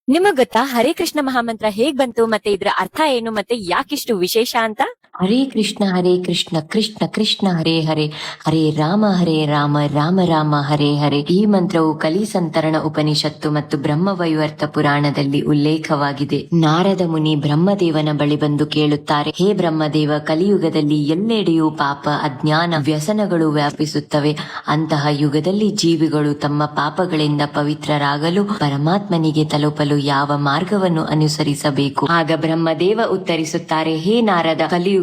ನಿಮಗ್ ಗೊತ್ತಾ ಹರೇ ಕೃಷ್ಣ ಮಹಾಮಂತ್ರ ಹೇಗ್ ಬಂತು ಮತ್ತೆ ಇದ್ರ ಅರ್ಥ ಏನು ಮತ್ತೆ ಯಾಕಿಷ್ಟು ವಿಶೇಷ ಅಂತ? ಹರೇ ಕೃಷ್ಣ ಕೃಷ್ಣ ಕೃಷ್ಣ ಹರೇ ಹರೇ ಹರೇ ರಾಮ ರಾಮ ರಾಮ ಹರೇ ಹರೇ. ಈ ಮಂತ್ರವು ಕಲಿಸಂತರಣ ಉಪನಿಷತ್ತು ಮತ್ತು ಬ್ರಹ್ಮವೈವರ್ತ ಪುರಾಣದಲ್ಲಿ ಉಲ್ಲೇಖವಾಗಿದೆ. ನಾರದ ಮುನಿ ಬ್ರಹ್ಮದೇವನ ಬಳಿ ಬಂದು ಕೇಳುತ್ತಾರೆ, ಹೇ ಬ್ರಹ್ಮದೇವ, ಕಲಿಯುಗದಲ್ಲಿ ಎಲ್ಲೆಡೆಯೂ ಪಾಪ, ಅಜ್ಞಾನ, ವ್ಯಸನಗಳು ವ್ಯಾಪಿಸುತ್ತವೆ. ಅಂತಹ ಯುಗದಲ್ಲಿ ಜೀವಿಗಳು ತಮ್ಮ ಪಾಪಗಳಿಂದ ಪವಿತ್ರರಾಗಲು ಪರಮಾತ್ಮನಿಗೆ ತಲುಪಲು ಯಾವ ಮಾರ್ಗವನ್ನು ಅನುಸರಿಸಬೇಕು? ಆಗ ಬ್ರಹ್ಮದೇವ ಉತ್ತರಿಸುತ್ತಾರೆ, ಹೇ ನಾರದ, ಕಲಿಯುಗದಲ್ಲಿ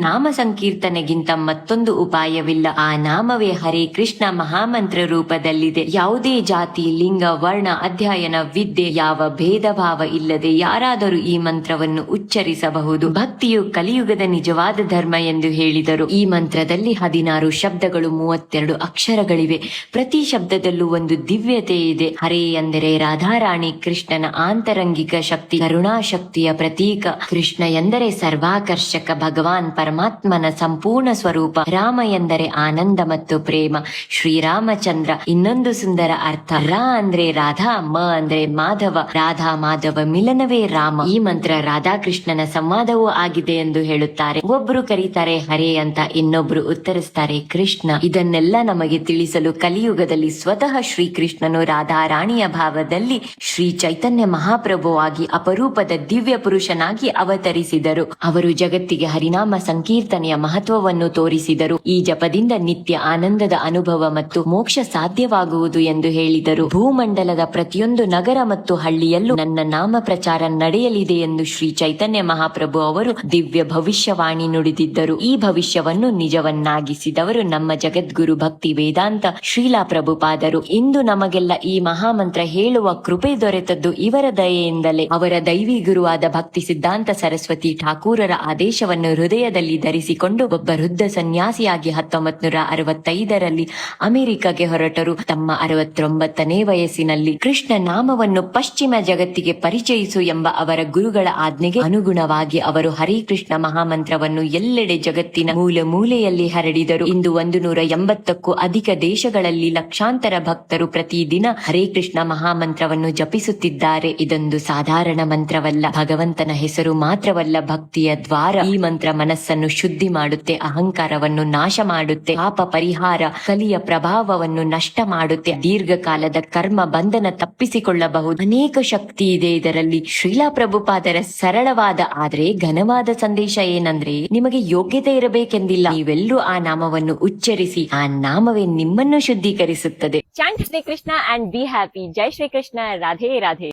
ನಾಮ ಸಂಕೀರ್ತನೆಗಿಂತ ಮತ್ತೊಂದು ಉಪಾಯವಿಲ್ಲ. ಆ ನಾಮವೇ ಹರೇ ಕೃಷ್ಣ ಮಹಾಮಂತ್ರ ರೂಪದಲ್ಲಿದೆ. ಯಾವುದೇ ಜಾತಿ, ಲಿಂಗ, ವರ್ಣ, ಅಧ್ಯಯನ, ವಿದ್ಯೆ, ಯಾವ ಭೇದ ಭಾವ ಇಲ್ಲದೆ ಯಾರಾದರೂ ಈ ಮಂತ್ರವನ್ನು ಉಚ್ಚರಿಸಬಹುದು. ಭಕ್ತಿಯು ಕಲಿಯುಗದ ನಿಜವಾದ ಧರ್ಮ ಎಂದು ಹೇಳಿದರು. ಈ ಮಂತ್ರದಲ್ಲಿ 16 ಶಬ್ದಗಳು, 32 ಅಕ್ಷರಗಳಿವೆ. ಪ್ರತಿ ಶಬ್ದದಲ್ಲೂ ಒಂದು ದಿವ್ಯತೆ ಇದೆ. ಹರೇ ಎಂದರೆ ರಾಧಾರಾಣಿ ಕೃಷ್ಣನ ಆಂತರಂಗಿಕ ಶಕ್ತಿ, ಕರುಣಾಶಕ್ತಿಯ ಪ್ರತೀಕ. ಕೃಷ್ಣ ಎಂದರೆ ಸರ್ವಾಕರ್ಷಕ, ಭಗವಾನ್ ಪರಮಾತ್ಮನ ಸಂಪೂರ್ಣ ಸ್ವರೂಪ. ರಾಮ ಎಂದರೆ ಆನಂದ ಮತ್ತು ಪ್ರೇಮ, ಶ್ರೀರಾಮಚಂದ್ರ. ಇನ್ನೊಂದು ಸುಂದರ ಅರ್ಥ, ರಾ ಅಂದ್ರೆ ರಾಧಾ, ಮ ಅಂದ್ರೆ ಮಾಧವ, ರಾಧಾ ಮಾಧವ ಮಿಲನವೇ ರಾಮ. ಈ ಮಂತ್ರ ರಾಧಾಕೃಷ್ಣನ ಸಂವಾದವೂ ಆಗಿದೆ ಎಂದು ಹೇಳುತ್ತಾರೆ. ಒಬ್ರು ಕರೀತಾರೆ ಹರೇ ಅಂತ, ಇನ್ನೊಬ್ರು ಉತ್ತರಿಸ್ತಾರೆ ಕೃಷ್ಣ. ಇದನ್ನೆಲ್ಲ ನಮಗೆ ತಿಳಿಸಲು ಕಲಿಯುಗದಲ್ಲಿ ಸ್ವತಃ ಶ್ರೀಕೃಷ್ಣನು ರಾಧಾರಾಣಿಯ ಭಾವದಲ್ಲಿ ಶ್ರೀ ಚೈತನ್ಯ ಮಹಾಪ್ರಭುವಾಗಿ ಅಪರೂಪದ ದಿವ್ಯ ಪುರುಷನಾಗಿ ಅವತರಿಸಿದರು. ಅವರು ಜಗತ್ತಿಗೆ ಹರಿನಾಮ ಸಂಕೀರ್ತನೆಯ ಮಹತ್ವವನ್ನು ತೋರಿಸಿದರು. ಈ ಜಪದಿಂದ ನಿತ್ಯ ಆನಂದದ ಅನುಭವ ಮತ್ತು ಮೋಕ್ಷ ಸಾಧ್ಯವಾಗುವುದು ಎಂದು ಹೇಳಿದರು. ಭೂಮಂಡಲದ ಪ್ರತಿಯೊಂದು ನಗರ ಮತ್ತು ಹಳ್ಳಿಯಲ್ಲೂ ನನ್ನ ನಾಮ ಪ್ರಚಾರ ನಡೆಯಲಿದೆ ಎಂದು ಶ್ರೀ ಚೈತನ್ಯ ಮಹಾಪ್ರಭು ಅವರು ದಿವ್ಯ ಭವಿಷ್ಯವಾಣಿ ನುಡಿದಿದ್ದರು. ಈ ಭವಿಷ್ಯವನ್ನು ನಿಜವನ್ನಾಗಿಸಿದವರು ನಮ್ಮ ಜಗದ್ಗುರು ಭಕ್ತಿ ವೇದಾಂತ ಶ್ರೀಲಾ ಪ್ರಭುಪಾದರು. ಇಂದು ನಮಗೆಲ್ಲ ಈ ಮಹಾಮಂತ್ರ ಹೇಳುವ ಕೃಪೆ ದೊರೆತದ್ದು ಇವರ ದಯೆಯಿಂದಲೇ. ಅವರ ದೈವಿ ಗುರುವಾದ ಭಕ್ತಿ ಸಿದ್ಧಾಂತ ಸರಸ್ವತಿ ಠಾಕೂರರ ಆದೇಶವನ್ನು ಹೃದಯದಲ್ಲಿ ಧರಿಸಿಕೊಂಡು ಒಬ್ಬ ವೃದ್ಧ ಸನ್ಯಾಸಿಯಾಗಿ 1965ರಲ್ಲಿ ಅಮೆರಿಕಗೆ ಹೊರಟರು. ತಮ್ಮ 69ನೇ ವಯಸ್ಸಿನಲ್ಲಿ ಕೃಷ್ಣ ನಾಮವನ್ನು ಪಶ್ಚಿಮ ಜಗತ್ತಿಗೆ ಪರಿಚಯಿಸು ಎಂಬ ಅವರ ಗುರುಗಳ ಆಜ್ಞೆಗೆ ಅನುಗುಣವಾಗಿ ಅವರು ಹರೇ ಕೃಷ್ಣ ಮಹಾಮಂತ್ರವನ್ನು ಎಲ್ಲೆಡೆ ಜಗತ್ತಿನ ಮೂಲೆ ಮೂಲೆಯಲ್ಲಿ ಹರಡಿದರು. ಇಂದು 180ಕ್ಕೂ ಅಧಿಕ ದೇಶಗಳಲ್ಲಿ ಲಕ್ಷಾಂತರ ಭಕ್ತರು ಪ್ರತಿದಿನ ಹರೇ ಕೃಷ್ಣ ಮಹಾಮಂತ್ರವನ್ನು ಜಪಿಸುತ್ತಿದ್ದಾರೆ. ಇದೊಂದು ಸಾಧಾರಣ ಮಂತ್ರವಲ್ಲ, ಭಗವಂತನ ಹೆಸರು ಮಾತ್ರವಲ್ಲ, ಭಕ್ತಿಯ ದ್ವಾರ. ಈ ಮಂತ್ರ ಮನಸ್ಸನ್ನು ಶುದ್ಧಿ ಮಾಡುತ್ತೆ, ಅಹಂಕಾರವನ್ನು ನಾಶ ಮಾಡುತ್ತೆ, ಪಾಪ ಪರಿಹಾರ, ಕಲಿಯ ಪ್ರಭಾವವನ್ನು ನಷ್ಟ ಮಾಡುತ್ತೆ, ದೀರ್ಘಕಾಲದ ಕರ್ಮ ಬಂಧನ ತಪ್ಪಿಸಿಕೊಳ್ಳಬಹುದು. ಅನೇಕ ಶಕ್ತಿ ಇದೆ ಇದರಲ್ಲಿ. ಶ್ರೀಲಾ ಪ್ರಭುಪಾದರ ಸರಳವಾದ ಆದ್ರೆ ಘನವಾದ ಸಂದೇಶ ಏನಂದ್ರೆ, ನಿಮಗೆ ಯೋಗ್ಯತೆ ಇರಬೇಕೆಂದಿಲ್ಲ, ನೀವೆಲ್ಲರೂ ಆ ನಾಮವನ್ನು ಉಚ್ಚರಿಸಿ, ಆ ನಾಮವೇ ನಿಮ್ಮನ್ನು ಶುದ್ಧೀಕರಿಸುತ್ತದೆ. Chant Shri Krishna and be happy. Jai Shri Krishna. Radhe Radhe.